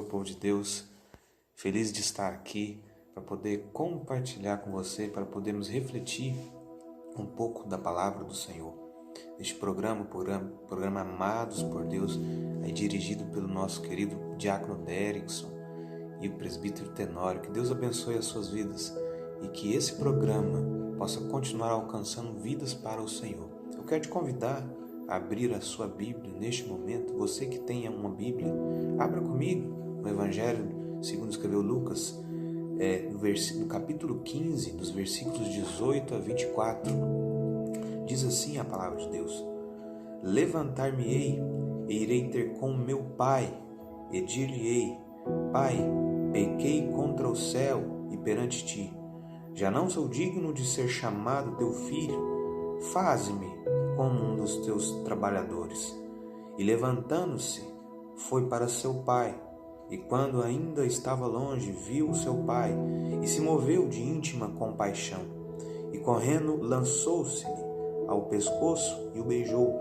Senhor, povo de Deus, feliz de estar aqui para poder compartilhar com você, para podermos refletir um pouco da palavra do Senhor. Este programa Amados por Deus, é dirigido pelo nosso querido Diácono Derickson e o presbítero Tenório. Que Deus abençoe as suas vidas e que esse programa possa continuar alcançando vidas para o Senhor. Eu quero te convidar a abrir a sua Bíblia neste momento. Você que tenha uma Bíblia, abra comigo no Evangelho segundo escreveu Lucas, no capítulo 15, dos versículos 18 a 24. Diz assim a palavra de Deus: Levantar-me-ei e irei ter com meu pai, e dir-lhe-ei: Pai, pequei contra o céu e perante ti. Já não sou digno de ser chamado teu filho. Faze-me como um dos teus trabalhadores. E levantando-se, foi para seu pai. E quando ainda estava longe, viu o seu pai e se moveu de íntima compaixão. E correndo, lançou-se-lhe ao pescoço e o beijou.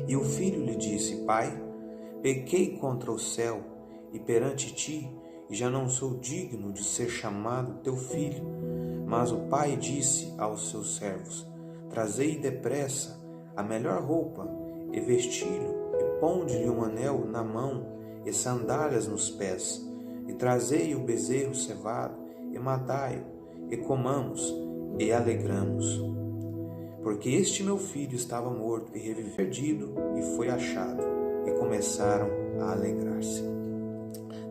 E o filho lhe disse: Pai, pequei contra o céu e perante ti, e já não sou digno de ser chamado teu filho. Mas o pai disse aos seus servos: Trazei depressa a melhor roupa, e vesti-lo, e ponde-lhe um anel na mão, e sandálias nos pés, e trazei o bezerro cevado, e matai-o, e comamos, e alegramos. Porque este meu filho estava morto, e reviveu, perdido, e foi achado, e começaram a alegrar-se.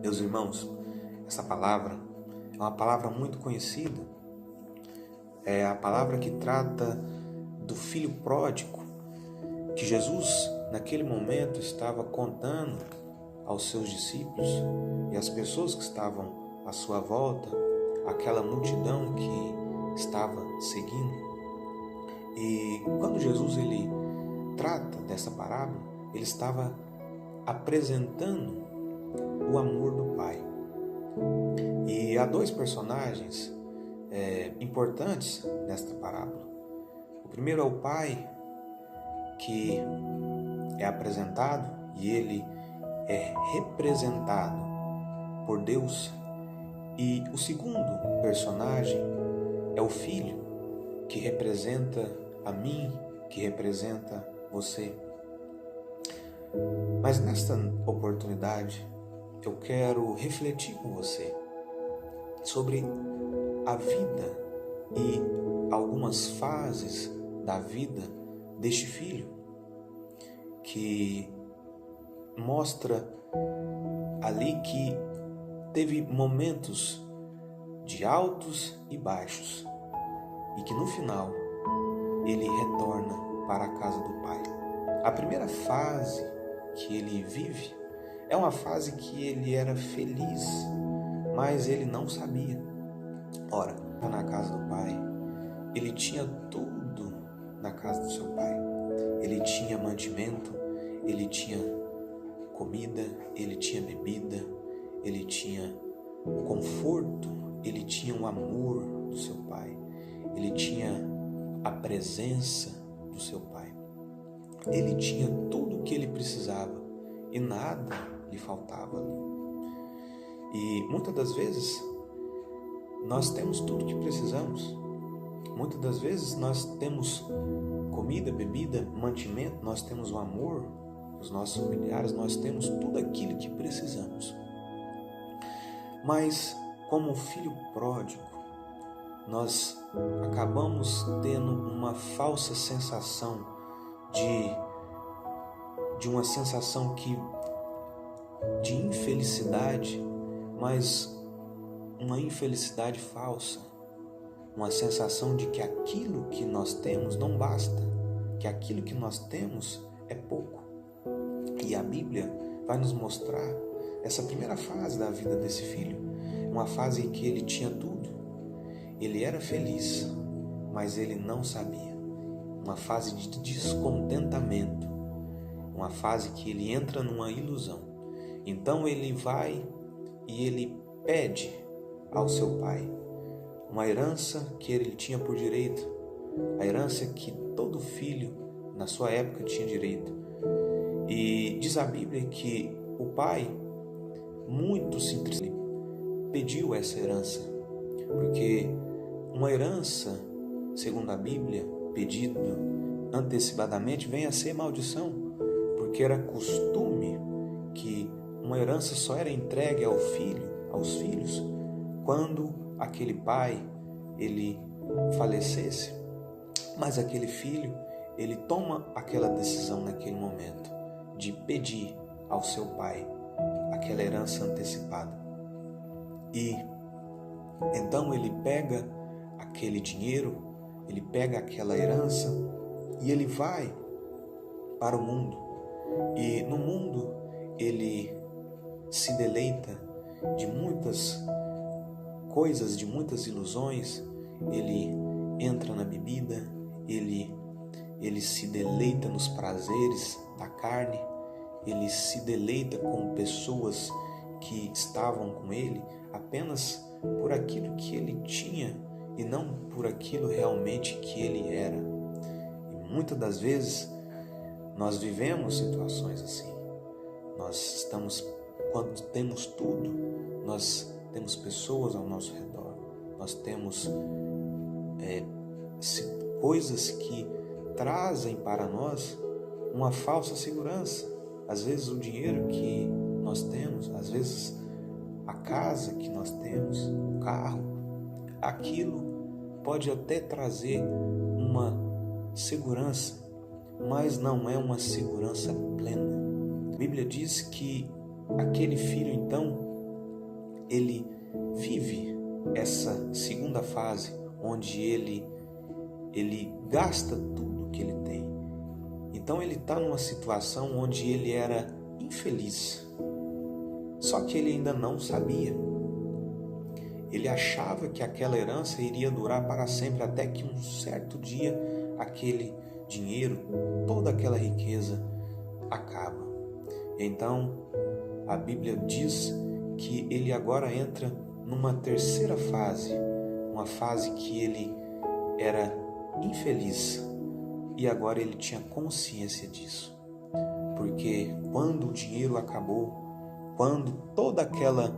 Meus irmãos, essa palavra é uma palavra muito conhecida. É a palavra que trata do filho pródigo, que Jesus, naquele momento, estava contando aos seus discípulos e às pessoas que estavam à sua volta, aquela multidão que estava seguindo. E quando Jesus ele trata dessa parábola, ele estava apresentando o amor do Pai. E há dois personagens importantes nesta parábola. O primeiro é o pai, que é apresentado e ele é representado por Deus. E o segundo personagem é o filho, que representa a mim, que representa você. Mas nesta oportunidade eu quero refletir com você sobre a vida e algumas fases da vida deste filho, que mostra ali que teve momentos de altos e baixos, e que no final ele retorna para a casa do Pai. A primeira fase que ele vive é uma fase que ele era feliz, mas ele não sabia. Ora, na casa do Pai, ele tinha tudo na casa do seu pai. Ele tinha mantimento, ele tinha comida, ele tinha bebida, ele tinha o conforto, ele tinha o amor do seu pai, ele tinha a presença do seu pai. Ele tinha tudo o que ele precisava e nada lhe faltava ali. E muitas das vezes nós temos tudo o que precisamos. Muitas das vezes nós temos comida, bebida, mantimento, nós temos o amor dos nossos familiares, nós temos tudo aquilo que precisamos. Mas, como o filho pródigo, nós acabamos tendo uma falsa sensação de uma sensação de infelicidade, mas uma infelicidade falsa. Uma sensação de que aquilo que nós temos não basta, que aquilo que nós temos é pouco. E a Bíblia vai nos mostrar essa primeira fase da vida desse filho, uma fase em que ele tinha tudo, ele era feliz, mas ele não sabia. Uma fase de descontentamento, uma fase que ele entra numa ilusão. Então ele vai e ele pede ao seu pai uma herança que ele tinha por direito, a herança que todo filho na sua época tinha direito. E diz a Bíblia que o pai muito se pediu essa herança, porque uma herança, segundo a Bíblia, pedido antecipadamente, vem a ser maldição, porque era costume que uma herança só era entregue aos filhos, quando aquele pai ele falecesse. Mas aquele filho, ele toma aquela decisão naquele momento de pedir ao seu pai aquela herança antecipada. E então ele pega aquele dinheiro, ele pega aquela herança e ele vai para o mundo. E no mundo ele se deleita de muitas coisas, de muitas ilusões. Ele entra na bebida, ele se deleita nos prazeres da carne, ele se deleita com pessoas que estavam com ele apenas por aquilo que ele tinha e não por aquilo realmente que ele era. E muitas das vezes nós vivemos situações assim. Quando temos tudo, nós temos pessoas ao nosso redor, nós temos coisas que trazem para nós uma falsa segurança. Às vezes o dinheiro que nós temos, às vezes a casa que nós temos, o carro, aquilo pode até trazer uma segurança, mas não é uma segurança plena. A Bíblia diz que aquele filho, então, ele vive essa segunda fase, onde ele gasta tudo que ele tem. Então ele está numa situação onde ele era infeliz, só que ele ainda não sabia. Ele achava que aquela herança iria durar para sempre, até que um certo dia aquele dinheiro, toda aquela riqueza acaba. Então a Bíblia diz que ele agora entra numa terceira fase, uma fase que ele era infeliz e agora ele tinha consciência disso, porque quando o dinheiro acabou, quando toda aquela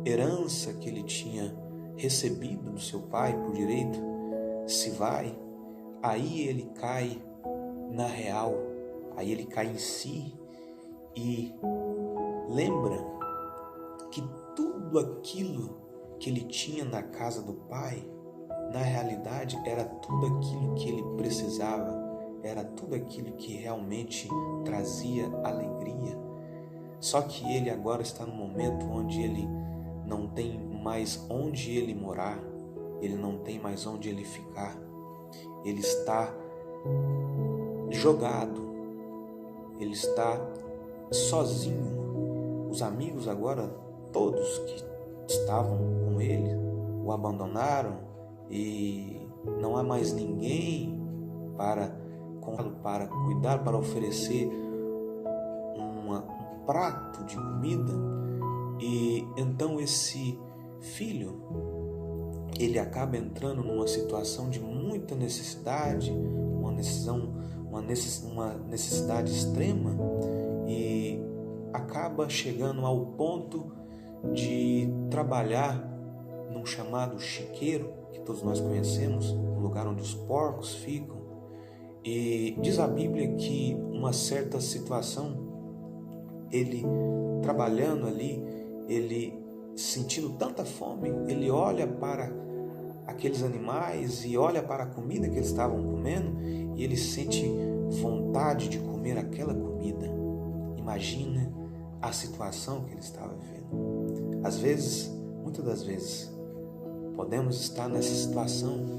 herança que ele tinha recebido do seu pai por direito se vai, aí ele cai na real, aí ele cai em si e lembra que tudo aquilo que ele tinha na casa do pai, na realidade era tudo aquilo que ele precisava, era tudo aquilo que realmente trazia alegria. Só que ele agora está no momento onde ele não tem mais onde ele morar, ele não tem mais onde ele ficar, ele está jogado, ele está sozinho. Os amigos agora, todos que estavam com ele, o abandonaram e não há mais ninguém para cuidar, para oferecer um prato de comida. E então esse filho, ele acaba entrando numa situação de muita necessidade, uma necessidade extrema, e acaba chegando ao ponto de trabalhar num chamado chiqueiro, que todos nós conhecemos, o lugar onde os porcos ficam. E diz a Bíblia que uma certa situação, ele trabalhando ali, ele sentindo tanta fome, ele olha para aqueles animais e olha para a comida que eles estavam comendo e ele sente vontade de comer aquela comida. Imagina a situação que ele estava vivendo. Às vezes, muitas das vezes, podemos estar nessa situação.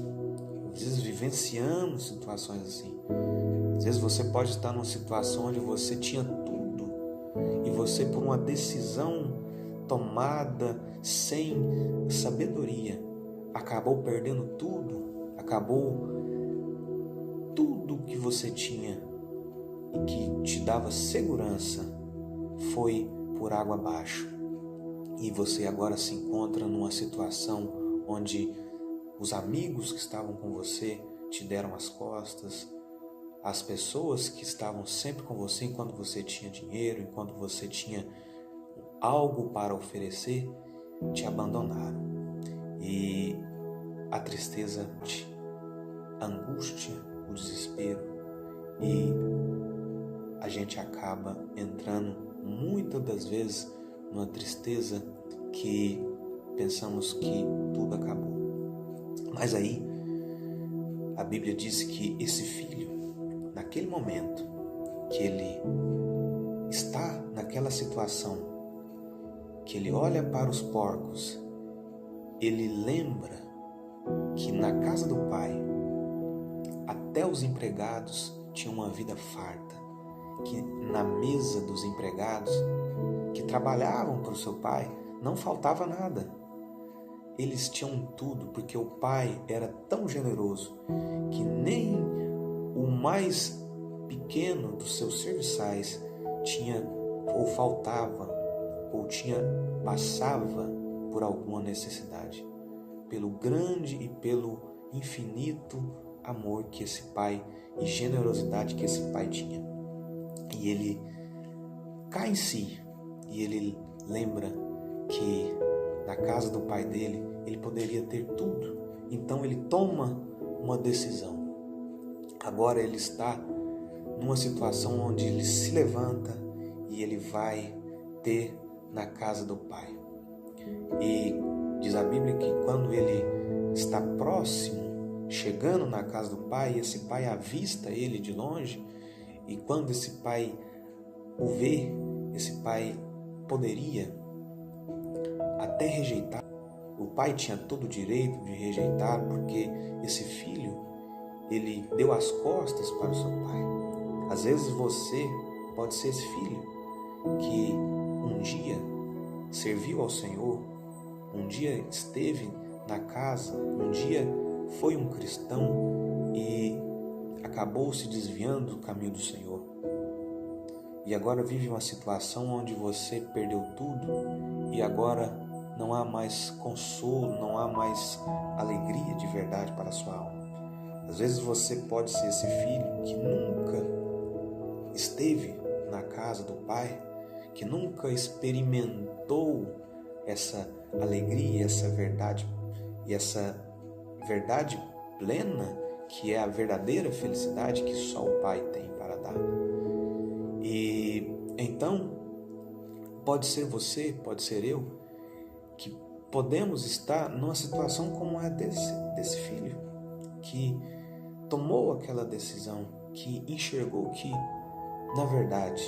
Às vezes vivenciamos situações assim. Às vezes você pode estar numa situação onde você tinha tudo e você, por uma decisão tomada sem sabedoria, acabou perdendo tudo, tudo que você tinha e que te dava segurança foi por água abaixo. E você agora se encontra numa situação onde os amigos que estavam com você te deram as costas, as pessoas que estavam sempre com você enquanto você tinha dinheiro, enquanto você tinha algo para oferecer, te abandonaram. E a tristeza, a angústia, o desespero, e a gente acaba entrando muitas das vezes numa tristeza que pensamos que tudo acabou. Mas aí a Bíblia diz que esse filho, naquele momento que ele está naquela situação, que ele olha para os porcos, ele lembra que na casa do pai até os empregados tinham uma vida farta, que na mesa dos empregados que trabalhavam para o seu pai não faltava nada. Eles tinham tudo, porque o pai era tão generoso que nem o mais pequeno dos seus serviçais tinha ou faltava ou passava por alguma necessidade, pelo grande e pelo infinito amor que esse pai e generosidade que esse pai tinha. E ele cai em si e ele lembra que na casa do pai dele ele poderia ter tudo. Então ele toma uma decisão. Agora ele está numa situação onde ele se levanta e ele vai ter na casa do pai. E diz a Bíblia que quando ele está próximo, chegando na casa do pai, esse pai avista ele de longe, e quando esse pai o vê, esse pai poderia até rejeitar. O pai tinha todo o direito de rejeitar, porque esse filho, ele deu as costas para o seu pai. Às vezes você pode ser esse filho que um dia serviu ao Senhor, um dia esteve na casa, um dia foi um cristão e acabou se desviando do caminho do Senhor. E agora vive uma situação onde você perdeu tudo e agora não há mais consolo, não há mais alegria de verdade para a sua alma. Às vezes você pode ser esse filho que nunca esteve na casa do Pai, que nunca experimentou essa alegria, essa verdade e essa verdade plena que é a verdadeira felicidade que só o Pai tem para dar. E então pode ser você, pode ser eu, que podemos estar numa situação como a desse filho, que tomou aquela decisão, que enxergou que, na verdade,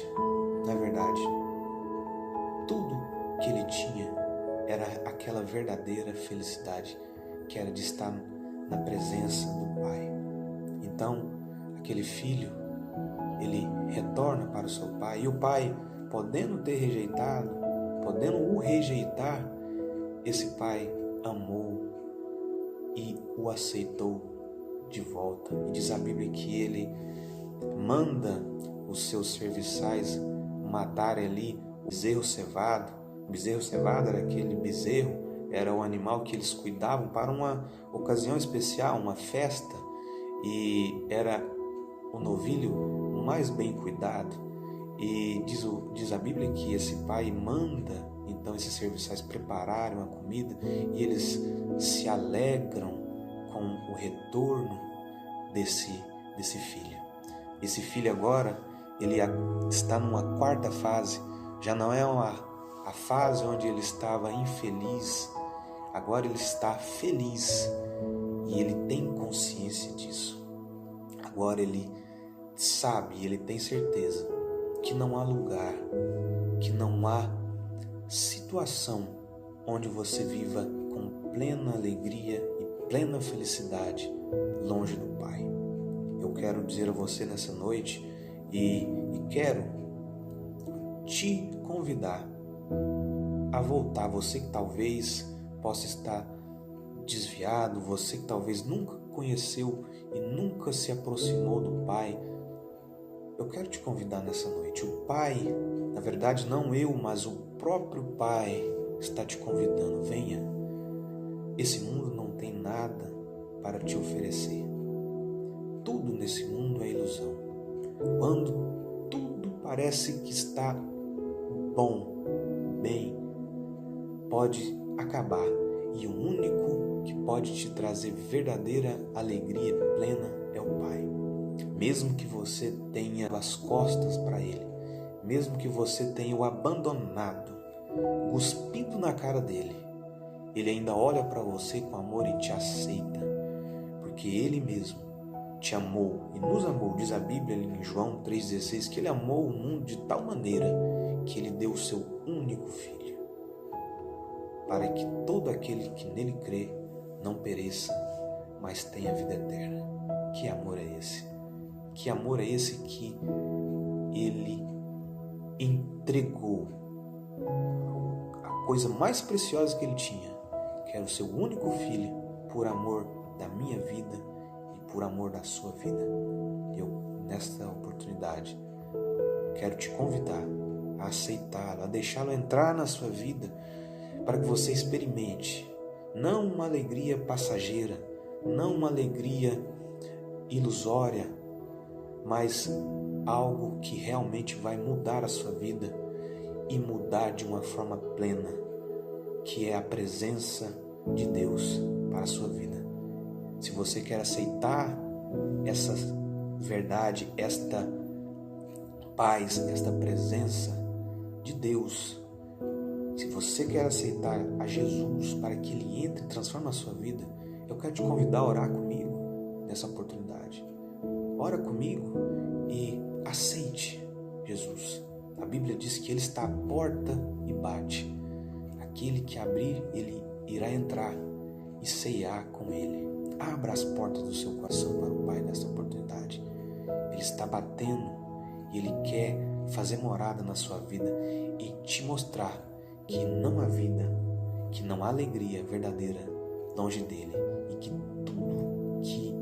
tudo que ele tinha era aquela verdadeira felicidade, que era de estar na presença do Pai. Então, aquele filho, ele retorna para o seu pai, e o pai, podendo ter rejeitado, podendo o rejeitar, esse pai amou e o aceitou de volta. E diz a Bíblia que ele manda os seus serviçais matarem ali o bezerro cevado. O bezerro cevado era aquele bezerro, era o animal que eles cuidavam para uma ocasião especial, uma festa, e era o novilho mais bem cuidado. E diz a Bíblia que esse pai manda então esses serviçais prepararem a comida, e eles se alegram com o retorno desse filho. Esse filho agora, ele está numa quarta fase, já não é a fase onde ele estava infeliz, agora ele está feliz e ele tem consciência disso. Agora ele sabe, ele tem certeza que não há lugar, que não há situação onde você viva com plena alegria e plena felicidade longe do Pai. Eu quero dizer a você nessa noite e quero te convidar a voltar. Você que talvez possa estar desviado, você que talvez nunca conheceu e nunca se aproximou do Pai, eu quero te convidar nessa noite. O Pai, na verdade não eu, mas o próprio Pai está te convidando. Venha, esse mundo não tem nada para te oferecer. Tudo nesse mundo é ilusão. Quando tudo parece que está bom, bem pode acabar e o único que pode te trazer verdadeira alegria plena é o Pai. Mesmo que você tenha as costas para Ele, mesmo que você tenha o abandonado, cuspido na cara dele, Ele ainda olha para você com amor e te aceita, porque Ele mesmo te amou e nos amou. Diz a Bíblia em João 3,16 que Ele amou o mundo de tal maneira que Ele deu o seu único Filho, para que todo aquele que nele crê não pereça, mas tenha vida eterna. Que amor é esse? Que amor é esse que Ele entregou a coisa mais preciosa que Ele tinha, que era o seu único Filho, por amor da minha vida e por amor da sua vida. Eu, nesta oportunidade, quero te convidar a aceitá-lo, a deixá-lo entrar na sua vida, para que você experimente não uma alegria passageira, não uma alegria ilusória, mas algo que realmente vai mudar a sua vida e mudar de uma forma plena, que é a presença de Deus para a sua vida. Se você quer aceitar essa verdade, esta paz, esta presença de Deus, se você quer aceitar a Jesus para que Ele entre e transforme a sua vida, eu quero te convidar a orar comigo nessa oportunidade. Ora comigo e aceite Jesus. A Bíblia diz que Ele está à porta e bate. Aquele que abrir, Ele irá entrar e ceiar com Ele. Abra as portas do seu coração para o Pai nessa oportunidade. Ele está batendo e Ele quer fazer morada na sua vida e te mostrar que não há vida, que não há alegria verdadeira longe dele e que tudo que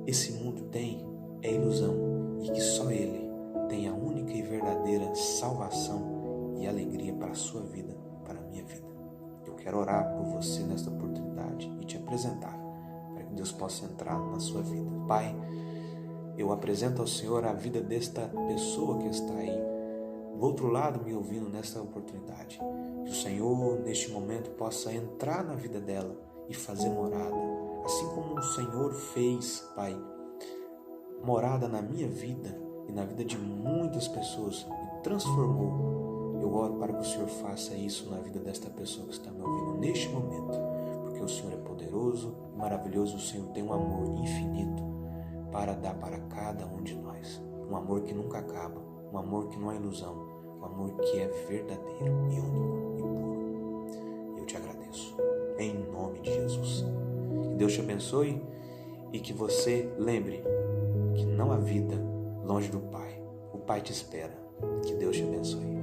esse mundo tem é ilusão e que só Ele tem a única e verdadeira salvação e alegria para a sua vida, para a minha vida. Eu quero orar por você nesta oportunidade e te apresentar para que Deus possa entrar na sua vida. Pai, eu apresento ao Senhor a vida desta pessoa que está aí do outro lado me ouvindo nesta oportunidade. Que o Senhor neste momento possa entrar na vida dela e fazer morada, assim como o Senhor fez, Pai, morada na minha vida e na vida de muitas pessoas e transformou. Eu oro para que o Senhor faça isso na vida desta pessoa que está me ouvindo neste momento, porque o Senhor é poderoso e maravilhoso. O Senhor tem um amor infinito para dar para cada um de nós, um amor que nunca acaba, um amor que não é ilusão, um amor que é verdadeiro e único e puro. Eu te agradeço, em nome de Jesus. Que Deus te abençoe e que você lembre que não há vida longe do Pai. O Pai te espera. Que Deus te abençoe.